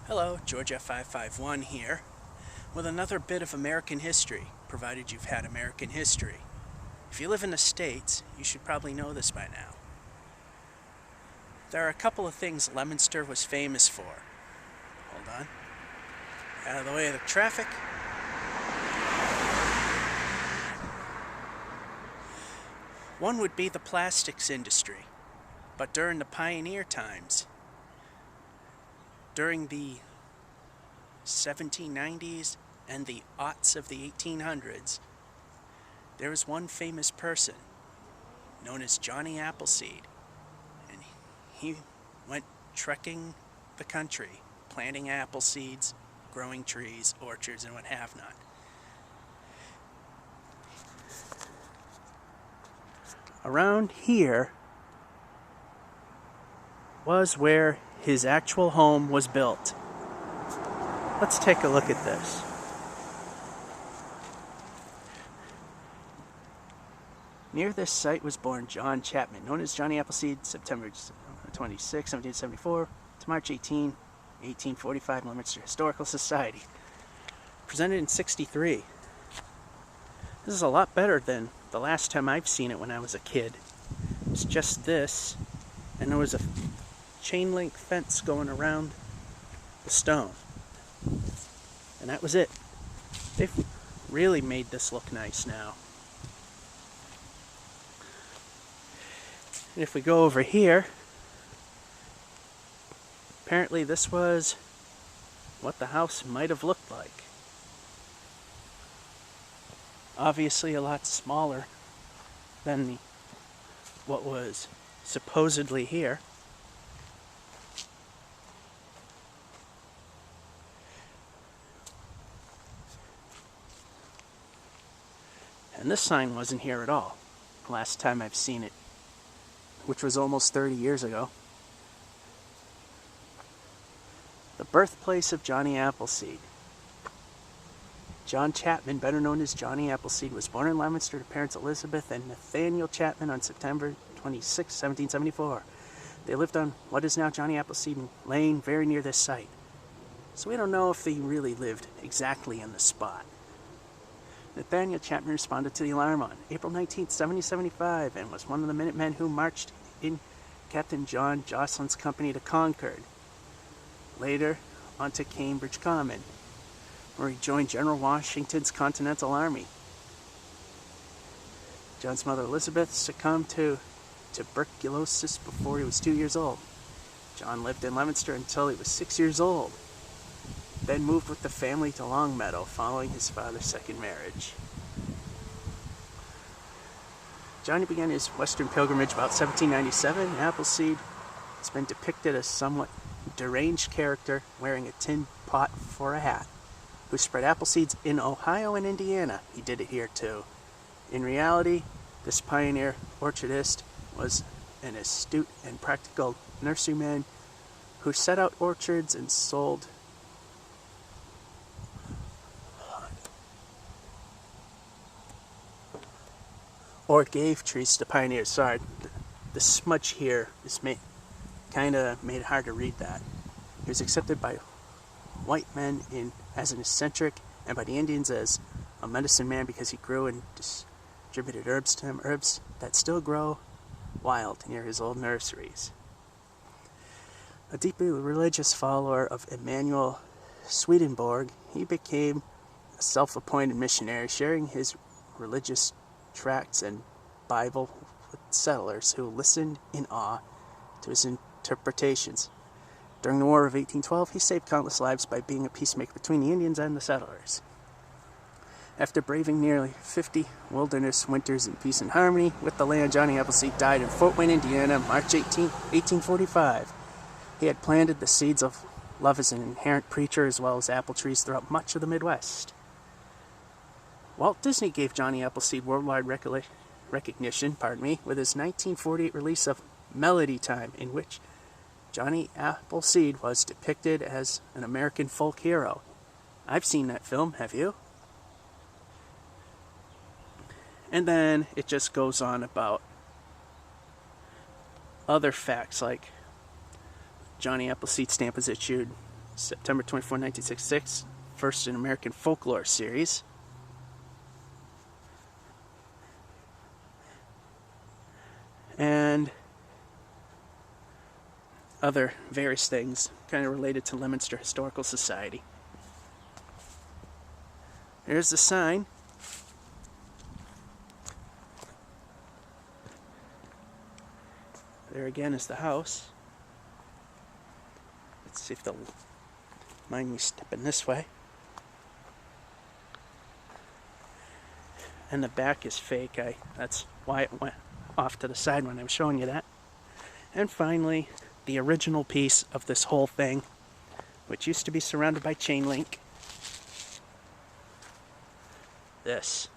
Hello, Georgia551 here, with another bit of American history, provided you've had American history. If you live in the States, you should probably know this by now. There are a couple of things Leominster was famous for. Hold on. Out of the way of the traffic. One would be the plastics industry, but during the pioneer times, during the 1790s and the aughts of the 1800s, there was one famous person known as Johnny Appleseed, and he went trekking the country, planting apple seeds, growing trees, orchards, and what have not. Around here was where his actual home was built. Let's take a look at this. Near this site was born John Chapman, known as Johnny Appleseed, September 26, 1774 to March 18, 1845, Leominster Historical Society. Presented in 63. This is a lot better than the last time I've seen it when I was a kid. It's just this, and there was a chain link fence going around the stone. And that was it. They've really made this look nice now. And if we go over here, apparently this was what the house might have looked like. Obviously a lot smaller than what was supposedly here. And this sign wasn't here at all last time I've seen it, which was almost 30 years ago. The birthplace of Johnny Appleseed. John Chapman, better known as Johnny Appleseed, was born in Leominster to parents Elizabeth and Nathaniel Chapman on September 26, 1774. They lived on what is now Johnny Appleseed Lane, very near this site. So we don't know if they really lived exactly in the spot. Nathaniel Chapman responded to the alarm on April 19, 1775, and was one of the Minutemen who marched in Captain John Jocelyn's company to Concord. Later, on to Cambridge Common, where he joined General Washington's Continental Army. John's mother Elizabeth succumbed to tuberculosis before he was 2 years old. John lived in Leominster until he was 6 years old, then moved with the family to Longmeadow following his father's second marriage. Johnny began his western pilgrimage about 1797. Appleseed has been depicted as somewhat deranged character wearing a tin pot for a hat, who spread apple seeds in Ohio and Indiana. He did it here too. In reality, this pioneer orchardist was an astute and practical nurseryman who set out orchards and sold or gave trees to pioneers. Sorry, the smudge here is kind of made it hard to read that. He was accepted by white men as an eccentric, and by the Indians as a medicine man because he grew and distributed herbs to them, herbs that still grow wild near his old nurseries. A deeply religious follower of Emanuel Swedenborg, he became a self-appointed missionary, sharing his religious tracts and Bible with settlers who listened in awe to his interpretations. During the War of 1812, he saved countless lives by being a peacemaker between the Indians and the settlers. After braving nearly 50 wilderness winters in peace and harmony with the land, Johnny Appleseed died in Fort Wayne, Indiana, March 18, 1845. He had planted the seeds of love as an inherent preacher as well as apple trees throughout much of the Midwest. Walt Disney gave Johnny Appleseed worldwide recognition, with his 1948 release of Melody Time, in which Johnny Appleseed was depicted as an American folk hero. I've seen that film, have you? And then it just goes on about other facts like Johnny Appleseed stamp was issued September 24, 1966, first in American Folklore series. And other various things kind of related to Leominster Historical Society. There's the sign. There again is the house. Let's see if they'll mind me stepping this way. And the back is fake. That's why it went off to the side when I was showing you that. And finally, the original piece of this whole thing, which used to be surrounded by chain link. This.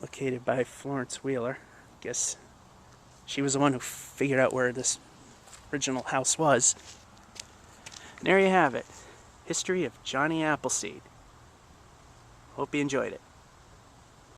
Located by Florence Wheeler. Guess she was the one who figured out where this original house was. And there you have it. History of Johnny Appleseed. Hope you enjoyed it.